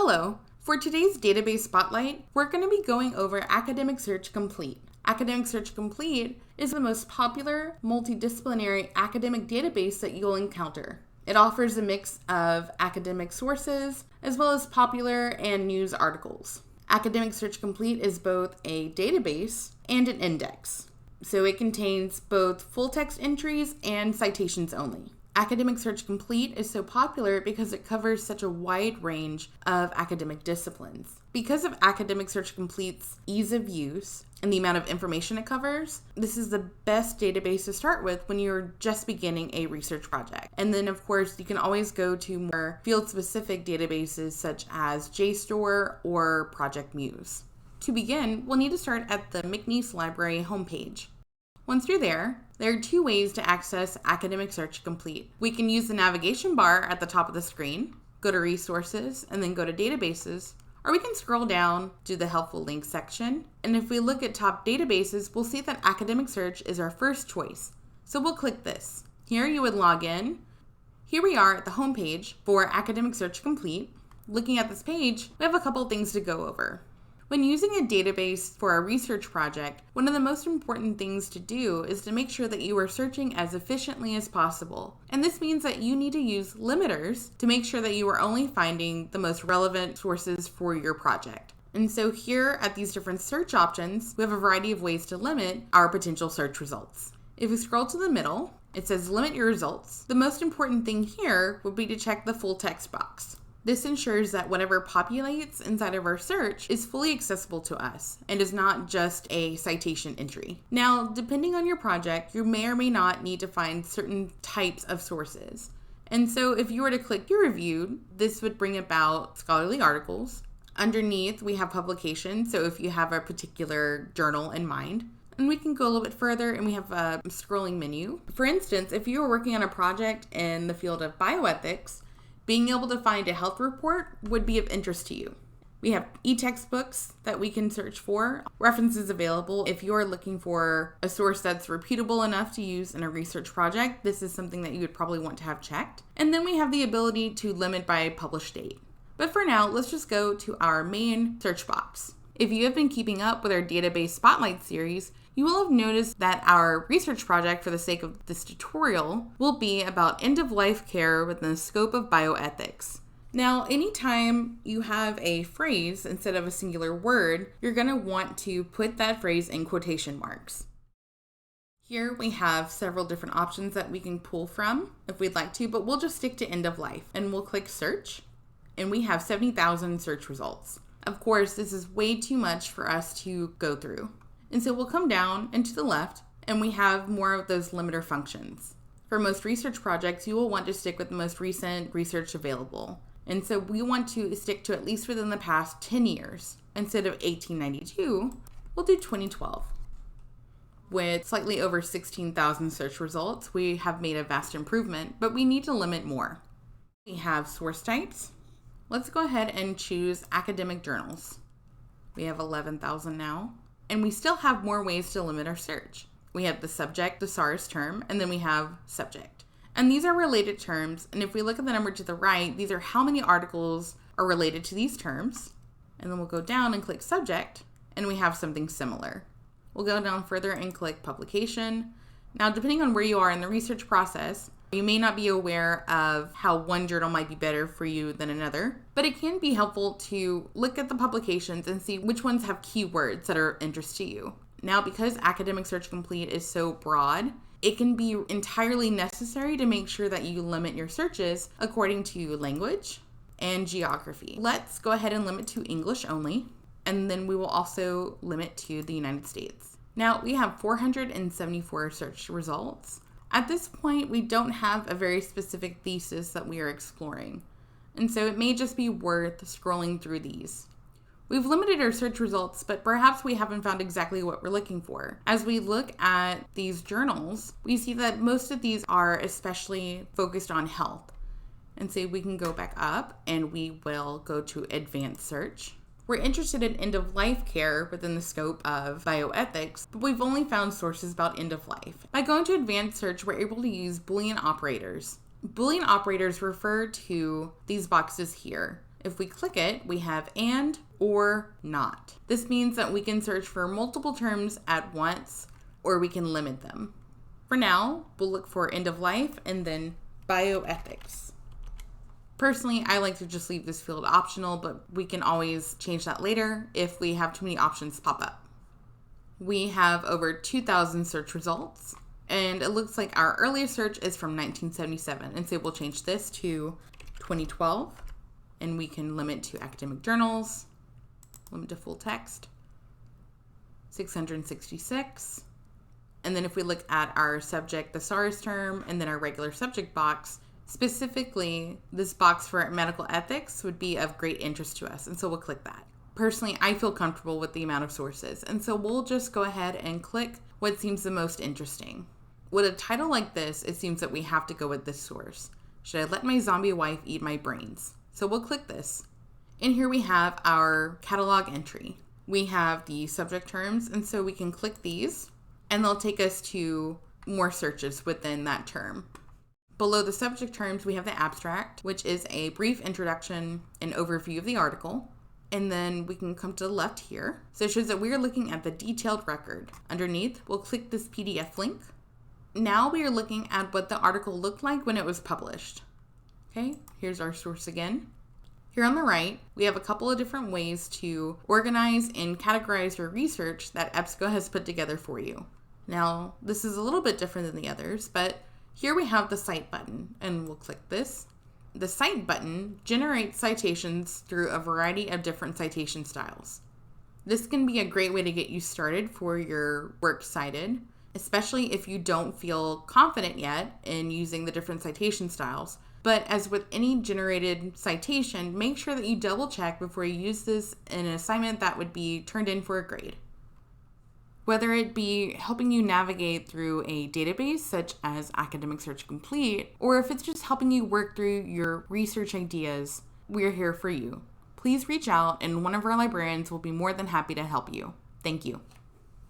Hello. For today's database spotlight, we're going to be going over Academic Search Complete. Academic Search Complete is the most popular multidisciplinary academic database that you'll encounter. It offers a mix of academic sources as well as popular and news articles. Academic Search Complete is both a database and an index, so it contains both full-text entries and citations only. Academic Search Complete is so popular because it covers such a wide range of academic disciplines. Because of Academic Search Complete's ease of use and the amount of information it covers, this is the best database to start with when you're just beginning a research project. And then, of course, you can always go to more field-specific databases such as JSTOR or Project Muse. To begin, we'll need to start at the McNeese Library homepage. Once you're there are two ways to access Academic Search Complete. We can use the navigation bar at the top of the screen, go to Resources, and then go to Databases, or we can scroll down to the Helpful Links section. And if we look at top databases, we'll see that Academic Search is our first choice. So we'll click this. Here you would log in. Here we are at the home page for Academic Search Complete. Looking at this page, we have a couple things to go over. When using a database for a research project, one of the most important things to do is to make sure that you are searching as efficiently as possible. And this means that you need to use limiters to make sure that you are only finding the most relevant sources for your project. And so here at these different search options, we have a variety of ways to limit our potential search results. If we scroll to the middle, it says limit your results. The most important thing here would be to check the full text box. This ensures that whatever populates inside of our search is fully accessible to us and is not just a citation entry. Now, depending on your project, you may or may not need to find certain types of sources. And so if you were to click peer reviewed, this would bring about scholarly articles. Underneath, we have publications, so if you have a particular journal in mind. And we can go a little bit further and we have a scrolling menu. For instance, if you were working on a project in the field of bioethics, being able to find a health report would be of interest to you. We have e-textbooks that we can search for, references available. If you're looking for a source that's reputable enough to use in a research project, this is something that you would probably want to have checked. And then we have the ability to limit by published date. But for now, let's just go to our main search box. If you have been keeping up with our database spotlight series, you will have noticed that our research project for the sake of this tutorial will be about end-of-life care within the scope of bioethics. Now, anytime you have a phrase instead of a singular word, you're going to want to put that phrase in quotation marks. Here we have several different options that we can pull from if we'd like to, but we'll just stick to end-of-life and we'll click search and we have 70,000 search results. Of course, this is way too much for us to go through. And so we'll come down and to the left and we have more of those limiter functions. For most research projects, you will want to stick with the most recent research available. And so we want to stick to at least within the past 10 years. Instead of 1892, we'll do 2012. With slightly over 16,000 search results, we have made a vast improvement, but we need to limit more. We have source types. Let's go ahead and choose academic journals. We have 11,000 now. And we still have more ways to limit our search. We have the subject, the SARS term, and then we have subject. And these are related terms. And if we look at the number to the right, these are how many articles are related to these terms. And then we'll go down and click subject, and we have something similar. We'll go down further and click publication. Now, depending on where you are in the research process, you may not be aware of how one journal might be better for you than another, but it can be helpful to look at the publications and see which ones have keywords that are of interest to you. Now, because Academic Search Complete is so broad, it can be entirely necessary to make sure that you limit your searches according to language and geography. Let's go ahead and limit to English only, and then we will also limit to the United States. Now, we have 474 search results. At this point, we don't have a very specific thesis that we are exploring, and so it may just be worth scrolling through these. We've limited our search results, but perhaps we haven't found exactly what we're looking for. As we look at these journals, we see that most of these are especially focused on health. And so we can go back up and we will go to advanced search. We're interested in end-of-life care within the scope of bioethics, but we've only found sources about end-of-life. By going to advanced search, we're able to use Boolean operators. Boolean operators refer to these boxes here. If we click it, we have and or not. This means that we can search for multiple terms at once, or we can limit them. For now, we'll look for end of life and then bioethics. Personally, I like to just leave this field optional, but we can always change that later if we have too many options pop up. We have over 2,000 search results, and it looks like our earliest search is from 1977, and so we'll change this to 2012, and we can limit to academic journals, limit to full text, 666. And then if we look at our subject, the SARS term, and then our regular subject box, specifically this box for medical ethics would be of great interest to us. And so we'll click that. Personally, I feel comfortable with the amount of sources. And so we'll just go ahead and click what seems the most interesting. With a title like this, it seems that we have to go with this source. Should I let my zombie wife eat my brains? So we'll click this. And here we have our catalog entry. We have the subject terms, and so we can click these. And they'll take us to more searches within that term. Below the subject terms, we have the abstract, which is a brief introduction and overview of the article. And then we can come to the left here. So it shows that we are looking at the detailed record. Underneath, we'll click this PDF link. Now we are looking at what the article looked like when it was published. Okay, here's our source again. Here on the right, we have a couple of different ways to organize and categorize your research that EBSCO has put together for you. Now, this is a little bit different than the others, but here we have the Cite button, and we'll click this. The Cite button generates citations through a variety of different citation styles. This can be a great way to get you started for your work cited, especially if you don't feel confident yet in using the different citation styles. But as with any generated citation, make sure that you double check before you use this in an assignment that would be turned in for a grade. Whether it be helping you navigate through a database such as Academic Search Complete, or if it's just helping you work through your research ideas, we're here for you. Please reach out and one of our librarians will be more than happy to help you. Thank you.